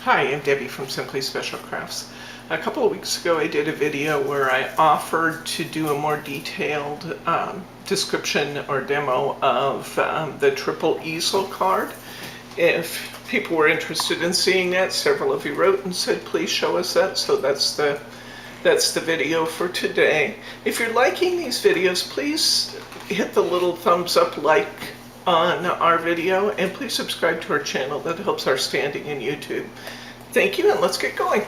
Hi, I'm Debbie from Simply Special Crafts. A couple of weeks ago I did a video where I offered to do a more detailed description or demo of the Triple Easel Card. If people were interested in seeing that, several of you wrote and said please show us that, so that's the video for today. If you're liking these videos, please hit the little thumbs up like on our video, and please subscribe to our channel. That helps our standing in YouTube. Thank you, and let's get going.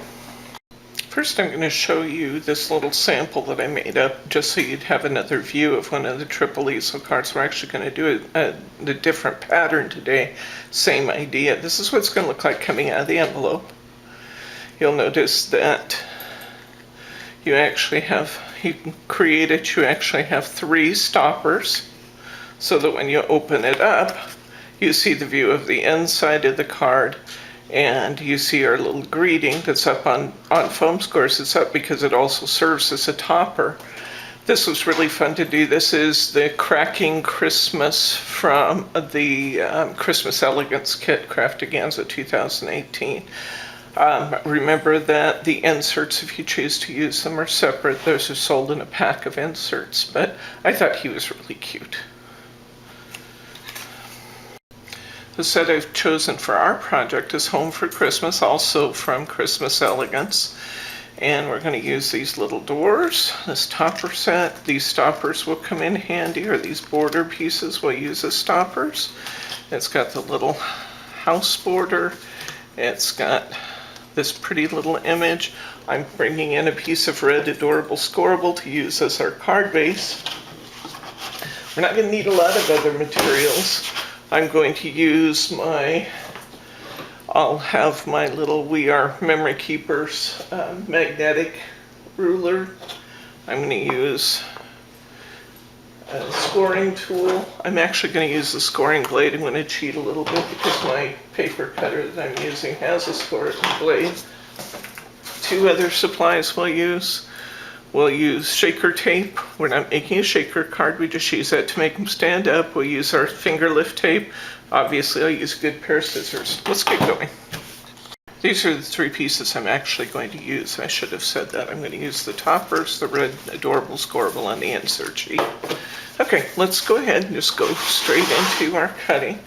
First, I'm going to show you this little sample that I made up just so you'd have another view of one of the Triple Easel cards. We're actually going to do a different pattern today. Same idea. This is what it's going to look like coming out of the envelope. You'll notice that you actually have, you can create it, you actually have 3 stoppers, so that when you open it up, you see the view of the inside of the card, and you see our little greeting that's up on foam squares. It's up because it also serves as a topper. This was really fun to do. This is the Cracking Christmas from the Christmas Elegance kit, Craftiganza 2018. Remember that the inserts, if you choose to use them, are separate. Those are sold in a pack of inserts, but I thought he was really cute. The set I've chosen for our project is Home for Christmas, also from Christmas Elegance. And we're going to use these little doors, this topper set. These stoppers will come in handy, or these border pieces we'll use as stoppers. It's got the little house border. It's got this pretty little image. I'm bringing in a piece of red adorable scoreable to use as our card base. We're not going to need a lot of other materials. I'm going to use I'll have my little We Are Memory Keepers magnetic ruler. I'm going to use a scoring tool. I'm actually going to use the scoring blade. I'm going to cheat a little bit because my paper cutter that I'm using has a scoring blade. 2 other supplies we'll use. We'll use shaker tape. We're not making a shaker card, we just use that to make them stand up. We'll use our finger lift tape. Obviously, I'll use a good pair of scissors. Let's get going. These are the 3 pieces I'm actually going to use. I should have said that. I'm going to use the toppers, the red adorable scoreable, and the insert sheet. Okay, let's go ahead and just go straight into our cutting.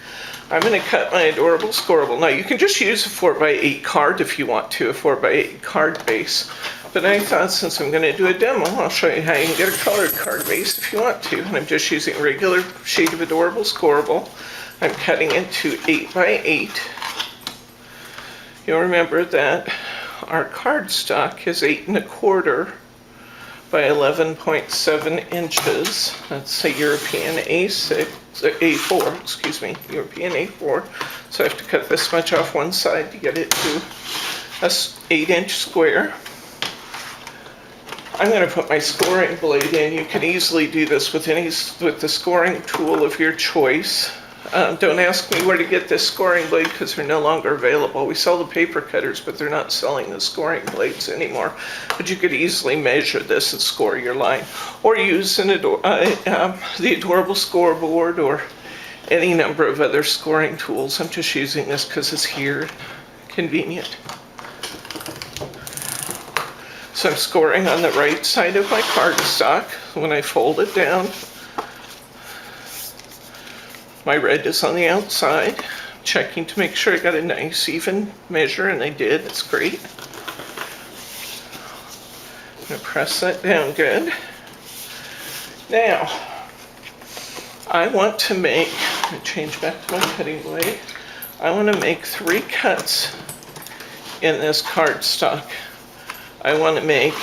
I'm going to cut my adorable scoreable. Now, you can just use a 4x8 card if you want to, a 4x8 card base. But I thought since I'm going to do a demo, I'll show you how you can get a colored card base if you want to. And I'm just using a regular sheet of adorable scoreable. I'm cutting it to 8x8. You'll remember that our cardstock is 8 1/4 by 11.7 inches. That's a European A4, excuse me, European A4. So I have to cut this much off one side to get it to a 8-inch square. I'm going to put my scoring blade in. You can easily do this with the scoring tool of your choice. Don't ask me where to get this scoring blade because they're no longer available. We sell the paper cutters, but they're not selling the scoring blades anymore. But you could easily measure this and score your line, or use the adorable scoreboard or any number of other scoring tools. I'm just using this because it's here, convenient. So I'm scoring on the right side of my cardstock. When I fold it down, my red is on the outside. Checking to make sure I got a nice even measure, and I did. That's great. I'm going to press that down good. Now, I want to make, I'm going to change back to my cutting blade. I want to make 3 cuts in this cardstock. I want to make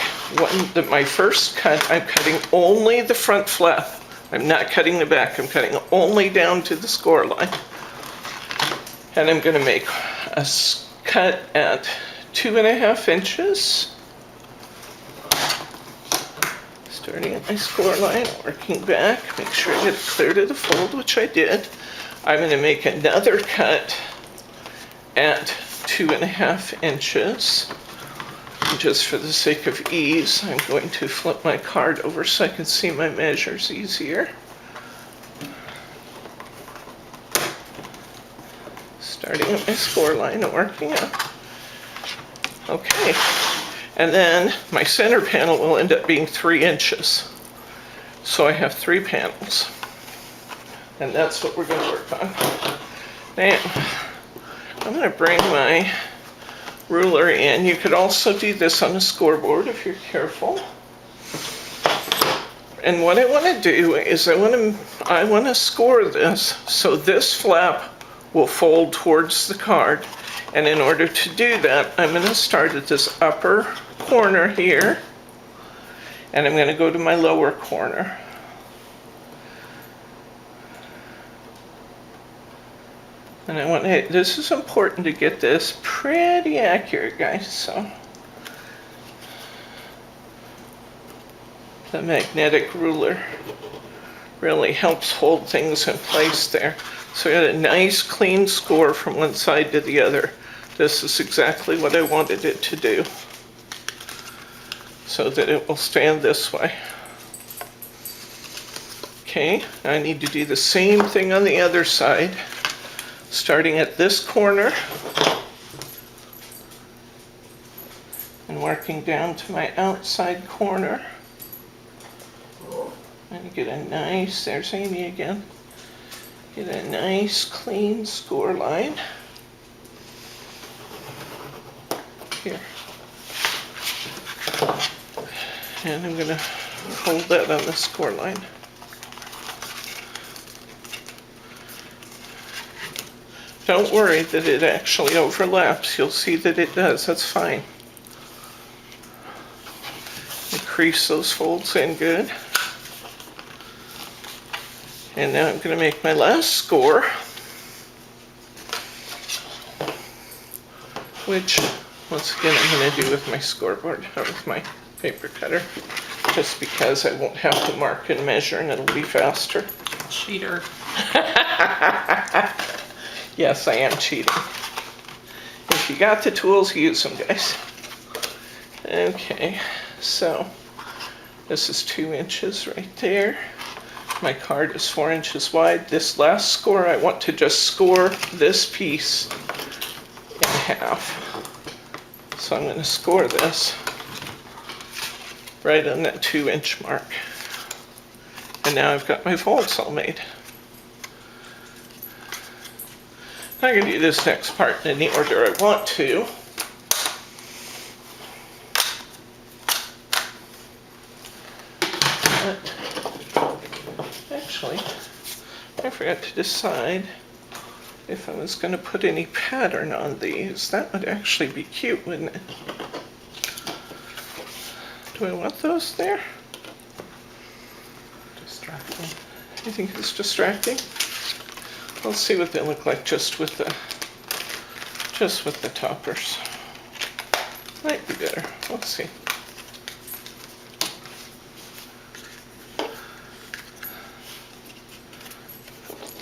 my first cut, I'm cutting only the front flap. I'm not cutting the back, I'm cutting only down to the score line. And I'm going to make a cut at 2.5 inches. Starting at my score line, working back, make sure I get it clear to the fold, which I did. I'm going to make another cut at 2.5 inches. Just for the sake of ease, I'm going to flip my card over so I can see my measures easier. Starting at my score line and working up. Okay, and then my center panel will end up being 3 inches. So I have 3 panels. And that's what we're going to work on. Now, I'm going to bring my ruler in. You could also do this on a scoreboard if you're careful. And what I want to do is I want to score this so this flap will fold towards the card. And in order to do that, I'm going to start at this upper corner here, and I'm going to go to my lower corner. And I want to, this is important to get this pretty accurate, guys, so. The magnetic ruler really helps hold things in place there. So I got a nice clean score from one side to the other. This is exactly what I wanted it to do, so that it will stand this way. Okay, I need to do the same thing on the other side, starting at this corner and working down to my outside corner. And you get a nice, there's Amy again, get a nice clean score line. Here. And I'm going to hold that on the score line. Don't worry that it actually overlaps. You'll see that it does. That's fine. Increase those folds in good. And now I'm going to make my last score, which once again I'm going to do with my scoreboard, or with my paper cutter, just because I won't have to mark and measure and it'll be faster. Cheater. Yes, I am cheating. If you got the tools, use them, guys. Okay, so this is 2 inches right there. My card is 4 inches wide. This last score, I want to just score this piece in half. So I'm going to score this right on that 2-inch mark. And now I've got my folds all made. I'm going to do this next part in the order I want to. But actually, I forgot to decide if I was going to put any pattern on these. That would actually be cute, wouldn't it? Do I want those there? Distracting. You think it's distracting? Let's see what they look like just with the toppers. Might be better. Let's see.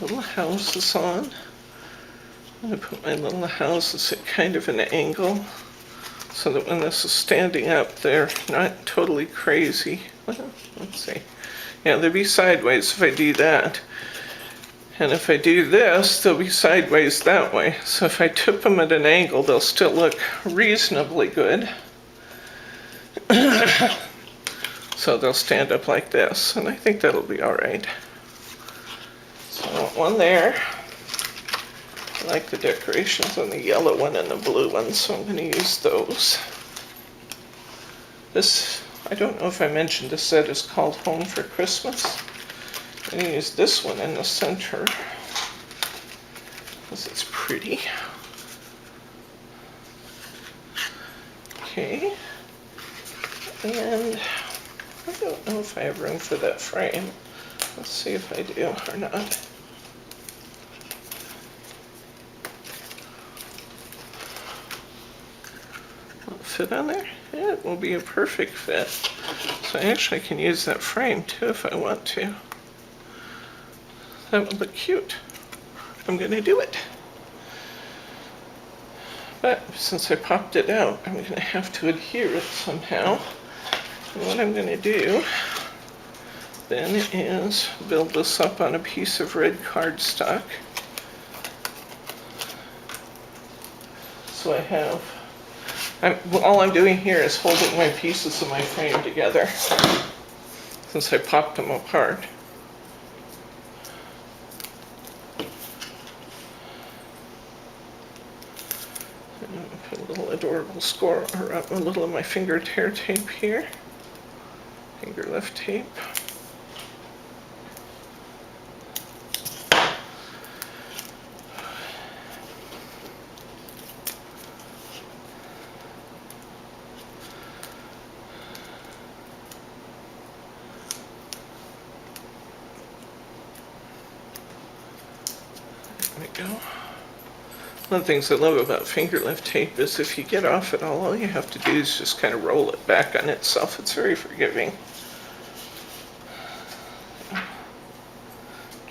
Little houses on. I'm going to put my little houses at kind of an angle so that when this is standing up, they're not totally crazy. Well, let's see. Yeah, they'll be sideways if I do that. And if I do this, they'll be sideways that way. So if I tip them at an angle, they'll still look reasonably good. So they'll stand up like this, and I think that'll be all right. So I want one there. I like the decorations on the yellow one and the blue one, so I'm going to use those. This, I don't know if I mentioned this set is called Home for Christmas. I'm going to use this one in the center because it's pretty. Okay. And I don't know if I have room for that frame. Let's see if I do or not. Will it fit on there? Yeah, it will be a perfect fit. So I actually can use that frame too if I want to. That would look cute. I'm going to do it. But since I popped it out, I'm going to have to adhere it somehow. And what I'm going to do then is build this up on a piece of red cardstock. So I have All I'm doing here is holding my pieces of my frame together since I popped them apart. Put a little adorable score, or a little of my finger tear tape here. Finger lift tape. There we go. One of the things I love about finger lift tape is if you get off it all you have to do is just kind of roll it back on itself. It's very forgiving.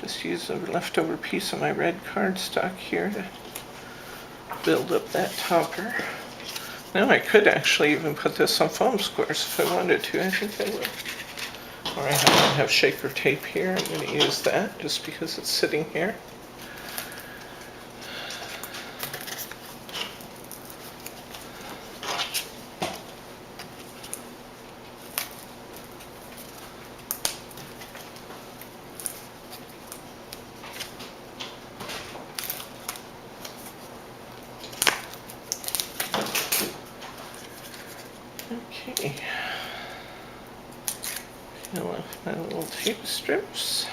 Just use a leftover piece of my red cardstock here to build up that topper. Now I could actually even put this on foam squares if I wanted to. I think I will. Or I have shaker tape here. I'm going to use that just because it's sitting here. Okay, peel off my little tape strips.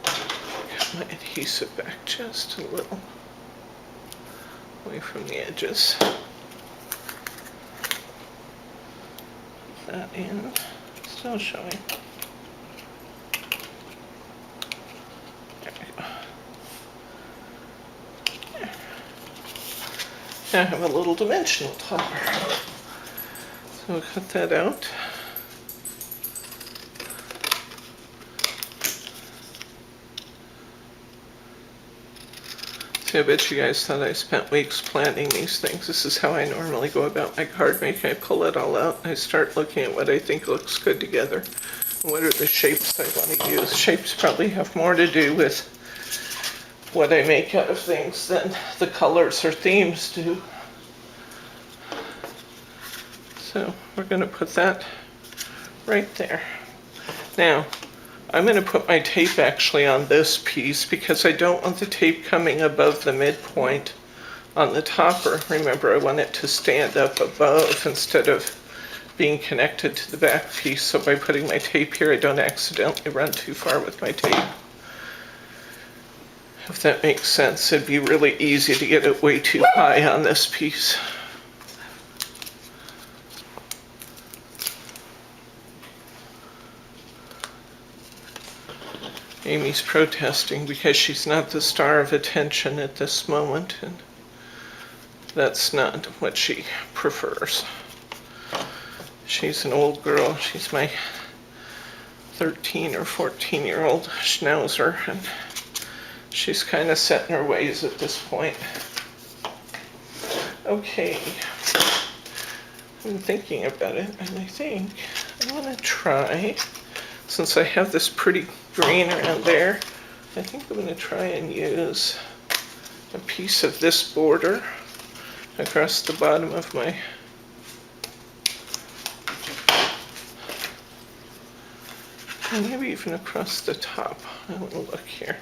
Cut my adhesive back just a little away from the edges. Put that in, still showing. There we go. There. Now I have a little dimensional topper. So we'll cut that out. See, I bet you guys thought I spent weeks planning these things. This is how I normally go about my card making. I pull it all out and I start looking at what I think looks good together. And what are the shapes I want to use? Shapes probably have more to do with what I make out of things than the colors or themes do. So we're going to put that right there. Now, I'm going to put my tape actually on this piece because I don't want the tape coming above the midpoint on the topper. Remember, I want it to stand up above instead of being connected to the back piece. So by putting my tape here, I don't accidentally run too far with my tape. If that makes sense, it'd be really easy to get it way too high on this piece. Amy's protesting because she's not the star of attention at this moment, and that's not what she prefers. She's an old girl. She's my 13 or 14-year-old schnauzer, and she's kind of set in her ways at this point. Okay, I'm thinking about it, and I think I want to try, since I have this pretty green around there, I think I'm going to try and use a piece of this border across the bottom of my and maybe even across the top. I want to look here.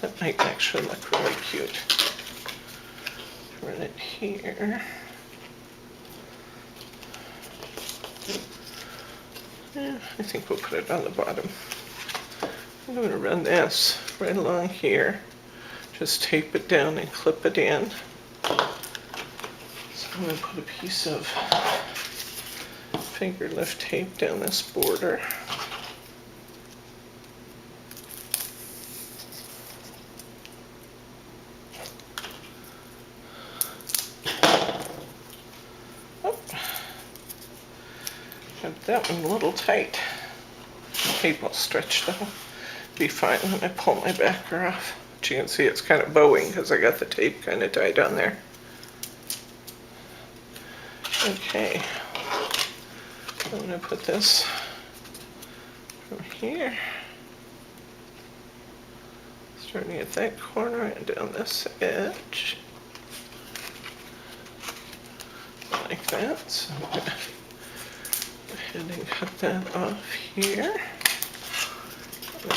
That might actually look really cute. Run it here. Yeah, I think we'll put it on the bottom. I'm going to run this right along here. Just tape it down and clip it in. So I'm going to put a piece of finger lift tape down this border. Oh, got that one a little tight. The tape will stretch though. Be fine when I pull my backer off. But you can see it's kind of bowing because I got the tape kind of tied on there. Okay, I'm going to put this from here, starting at that corner and down this edge. like that. So I'm going to go ahead and cut that off here.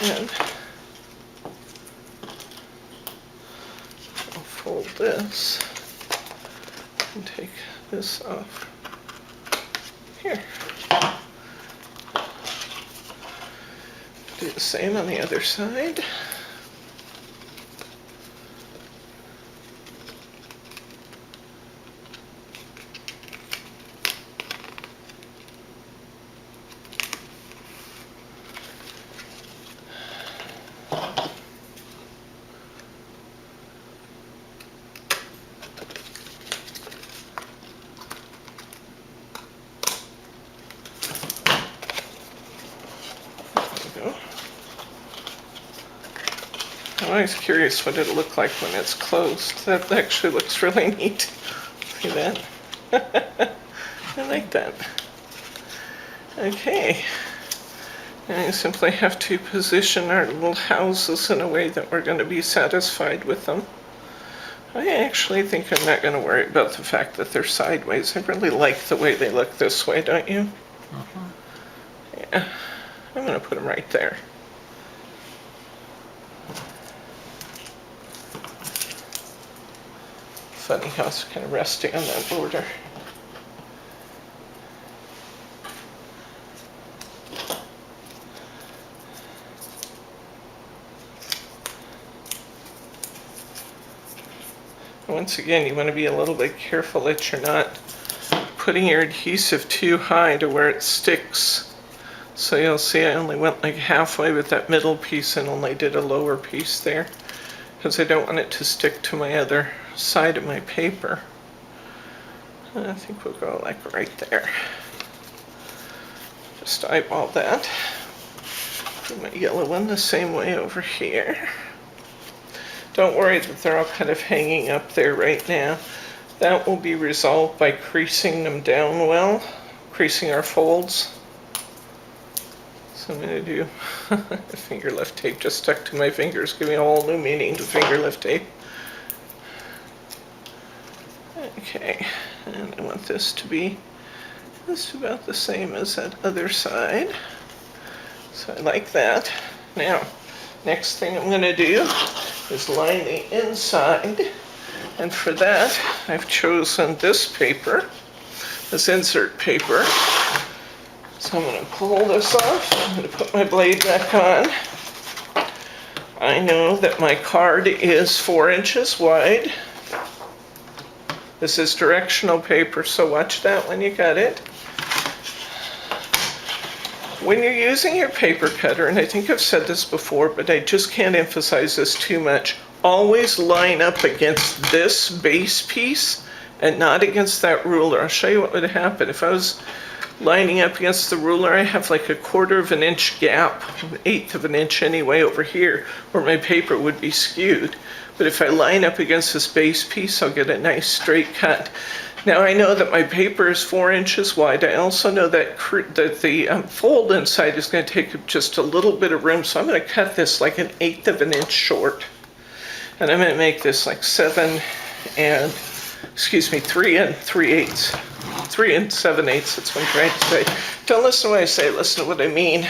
And I'll fold this and take this off here. Do the same on the other side. I'm always curious what it'll look like when it's closed. That actually looks really neat. See that? I like that. Okay. And I simply have to position our little houses in a way that we're going to be satisfied with them. I actually think I'm not going to worry about the fact that they're sideways. I really like the way they look this way, don't you? Yeah. I'm going to put them right there. Funny how it's kind of resting on that border. Once again, you want to be a little bit careful that you're not putting your adhesive too high to where it sticks. So you'll see I only went like halfway with that middle piece and only did a lower piece there, because I don't want it to stick to my other side of my paper. And I think we'll go like right there. Just eyeball that. Do my yellow one the same way over here. Don't worry that they're all kind of hanging up there right now. That will be resolved by creasing them down well, creasing our folds. So I'm going to do finger lift tape, just stuck to my fingers, giving a whole new meaning to finger lift tape. Okay, and I want this to be just about the same as that other side. So I like that. Now, next thing I'm going to do is line the inside, and for that I've chosen this paper, this insert paper. So I'm going to pull this off. I'm going to put my blade back on. I know that my card is 4 inches wide. This is directional paper, so watch that when you cut it. When you're using your paper cutter, and I think I've said this before, but I just can't emphasize this too much, always line up against this base piece and not against that ruler. I'll show you what would happen. If I was lining up against the ruler, I have like a 1/4 of an inch gap, 1/8 of an inch anyway over here, where my paper would be skewed. But if I line up against this base piece, I'll get a nice straight cut. Now I know that my paper is 4 inches wide. I also know that the fold inside is going to take up just a little bit of room, so I'm going to cut this like 1/8 of an inch short. And I'm going to make this like 3 and 3/8. 3 and 7/8, that's what I'm trying to say. Don't listen to what I say, listen to what I mean.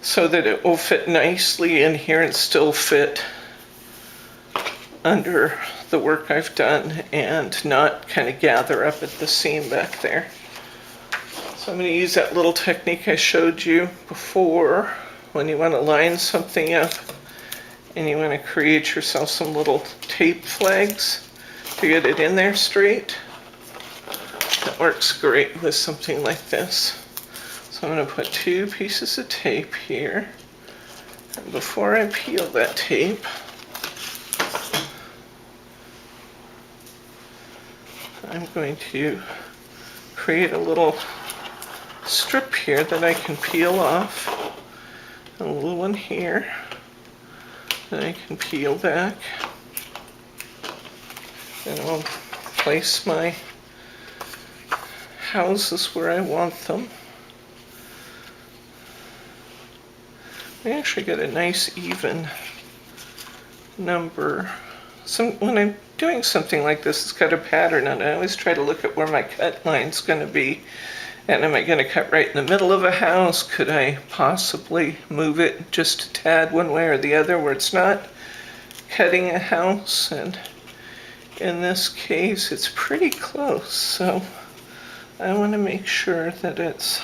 So that it will fit nicely in here and still fit under the work I've done and not kind of gather up at the seam back there. So I'm going to use that little technique I showed you before when you want to line something up and you want to create yourself some little tape flags to get it in there straight. That works great with something like this. So I'm going to put 2 pieces of tape here. And before I peel that tape, I'm going to create a little strip here that I can peel off. A little one here that I can peel back. And I'll place my houses where I want them. I actually get a nice even number when I'm doing something like this, it's got a pattern, and I always try to look at where my cut line's going to be. And am I going to cut right in the middle of a house? Could I possibly move it just a tad one way or the other where it's not cutting a house? And in this case, it's pretty close. So I want to make sure that it's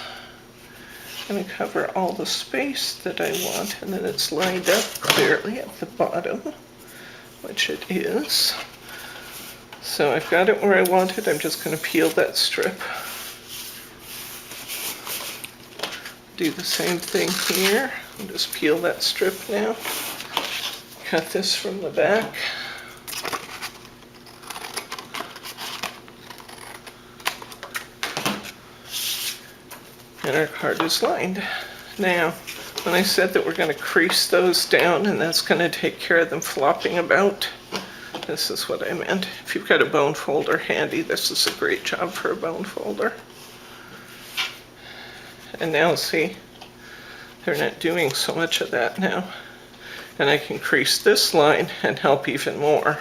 going to cover all the space that I want, and that it's lined up clearly at the bottom, which it is. So I've got it where I want it. I'm just going to peel that strip. Do the same thing here. I'll just peel that strip now. Cut this from the back. And our card is lined. Now, when I said that we're going to crease those down and that's going to take care of them flopping about, this is what I meant. If you've got a bone folder handy, this is a great job for a bone folder. And now see, they're not doing so much of that now. And I can crease this line and help even more.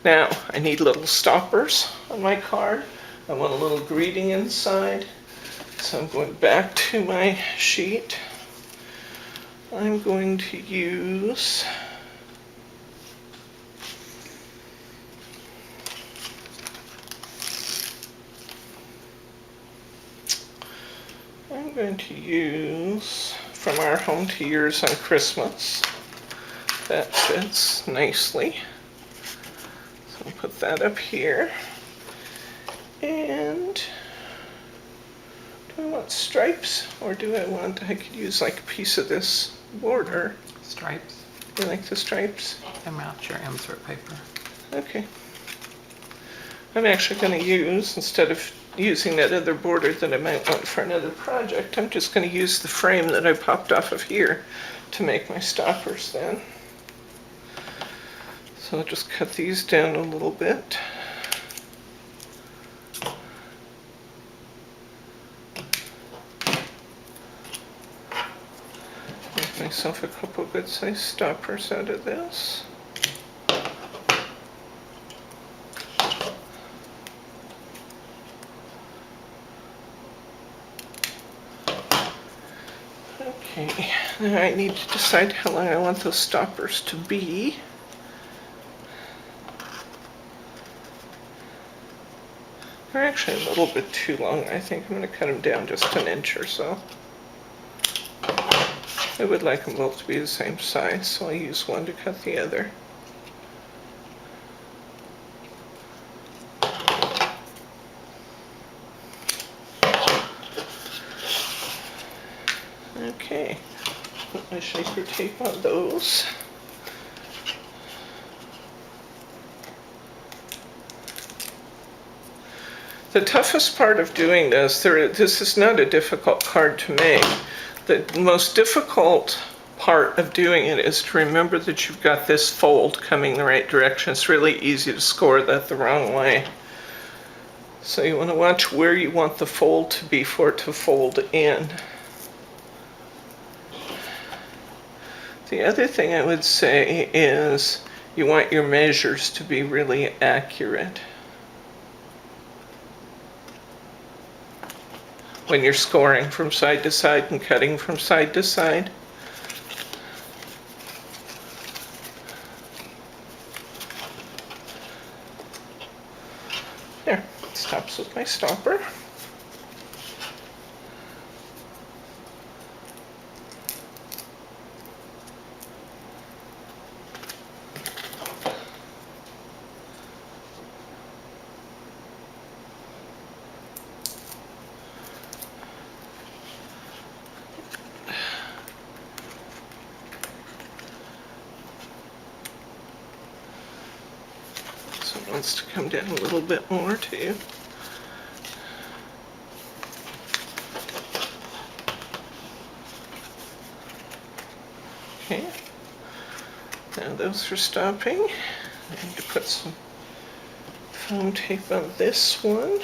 Now, I need little stoppers on my card. I want a little greeting inside. So I'm going back to my sheet. I'm going to use From Our Home to Yours on Christmas. That fits nicely. So I'll put that up here. And do I want stripes, or do I could use like a piece of this border. Stripes. You like the stripes? And match your insert paper. Okay. I'm actually going to use, instead of using that other border that I might want for another project, I'm just going to use the frame that I popped off of here to make my stoppers then. So I'll just cut these down a little bit. Make myself a couple good sized stoppers out of this. Okay, now I need to decide how long I want those stoppers to be. They're actually a little bit too long. I think I'm going to cut them down just an inch or so. I would like them both to be the same size, so I'll use one to cut the other. Okay, put my shaker tape on those. The toughest part of doing this, this is not a difficult card to make. The most difficult part of doing it is to remember that you've got this fold coming the right direction. It's really easy to score that the wrong way. So you want to watch where you want the fold to be for it to fold in. The other thing I would say is you want your measures to be really accurate when you're scoring from side to side and cutting from side to side. There, stops with my stopper. So it wants to come down a little bit more too. Okay, now those are stopping. I need to put some foam tape on this one.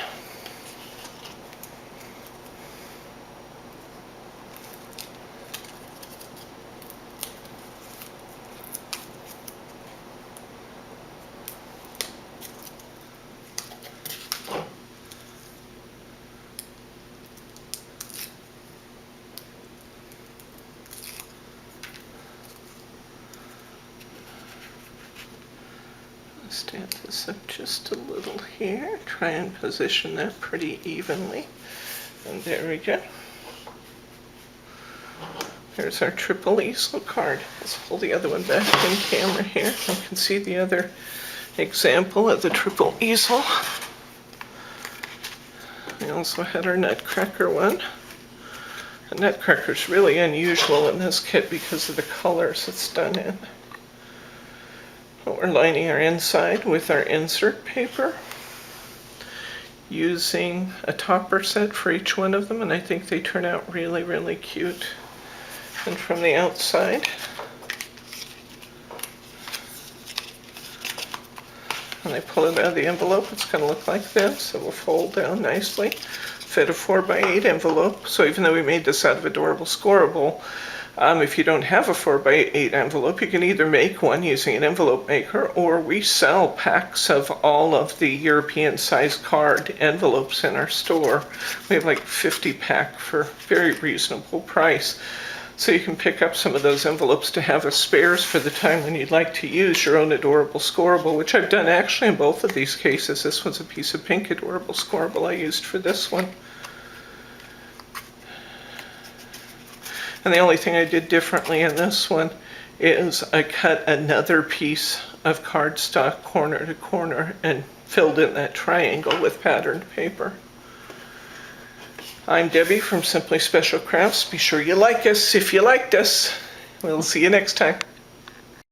Stand this up just a little here. Try and position that pretty evenly. And there we go. There's our triple easel card. Let's hold the other one back in camera here. You can see the other example of the triple easel. We also had our nutcracker one. The nutcracker is really unusual in this kit because of the colors it's done in. But we're lining our inside with our insert paper, using a topper set for each one of them, and I think they turn out really, really cute. And from the outside, when I pull it out of the envelope, it's going to look like this. It will fold down nicely, fit a 4x8 envelope. So even though we made this out of adorable scoreable, if you don't have a 4x8 envelope, you can either make one using an envelope maker, or we sell packs of all of the European size card envelopes in our store. We have like 50 pack for very reasonable price. So you can pick up some of those envelopes to have as spares for the time when you'd like to use your own adorable scoreable, which I've done actually in both of these cases. This one's a piece of pink adorable scoreable I used for this one. And the only thing I did differently in this one is I cut another piece of cardstock corner to corner and filled in that triangle with patterned paper. I'm Debbie from Simply Special Crafts. Be sure you like us if you liked us. We'll see you next time.